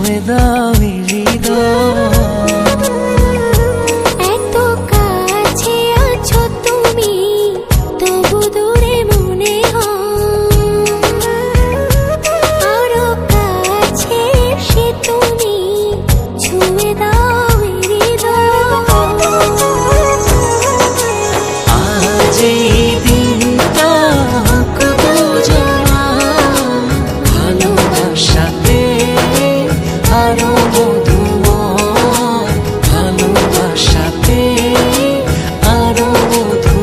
ছুঁয়ে দাও হৃদয়। এত কাছে আছো তুমি, তবু দূরে মনে হয়। আরো কাছে এসে তুমি ছুঁয়ে দাও হৃদয়। আজ এই দিনটা দুজনা ভালোবাসাতে আরো মধুময়, ভালোবাসাতে আরো মধুময়।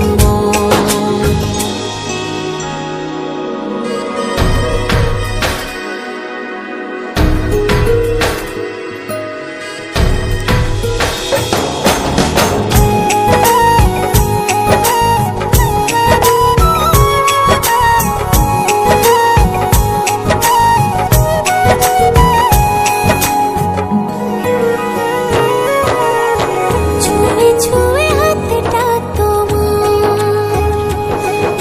ছুঁয়ে ছুঁয়ে হাতটা তোমার,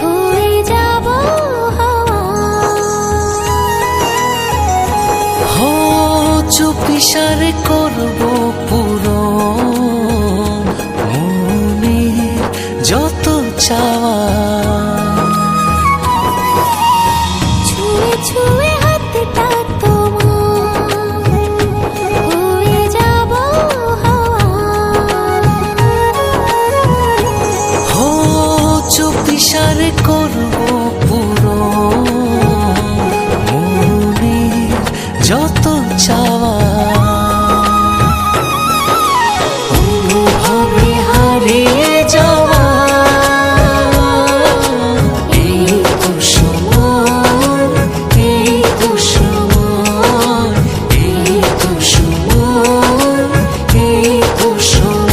হয়ে যাব হাওয়া। হো চুপিসারে করবো পুরো মনের যত চাওয়া। ছুঁয়ে ছুঁয়ে হাতটা তোমার, হয়ে যাব হাওয়া। হো চুপিসারে করবো পুরো মনের যত চাওয়া। অনুভবে হারিয়ে যাওয়া এই তো সময়, এই তো সময়, এই তো সময়, এই তো সময়।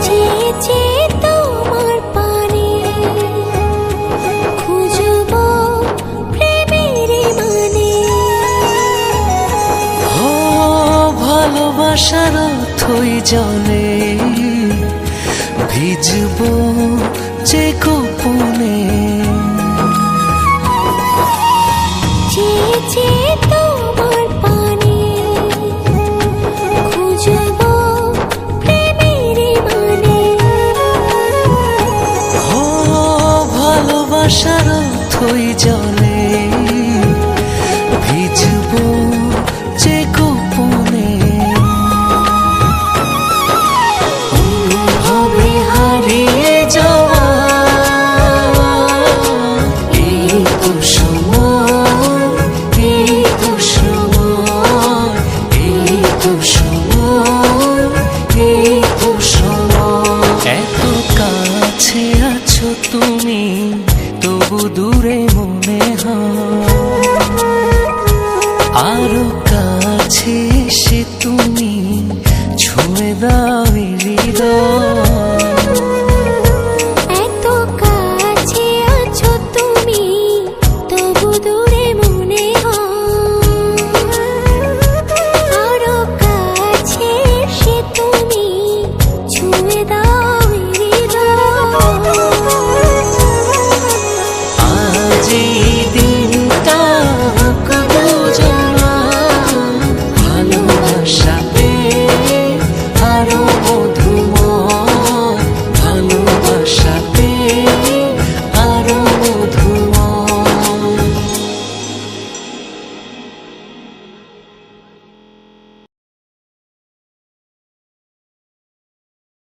চেয়ে চেয়ে তোমার পানে খুঁজবো প্রেমের মানে। ও ভালোবাসার থই জলে ভিজবো যে গোপনে। চেয়ে চেয়ে তোমার পানে খুঁজবো প্রেমের মানে। ও ভালোবাসার থই জলে ভিজবো যে গোপনে। অনুভবে হারিয়ে যাওয়া এই তো সময়, এই তো সময়, এই তো সময়, এই তো সময়। এত কাছে আছো তুমি, তবু দূরে মনে হয়। আরো কাছে এসে তুমি ছুঁয়ে দাও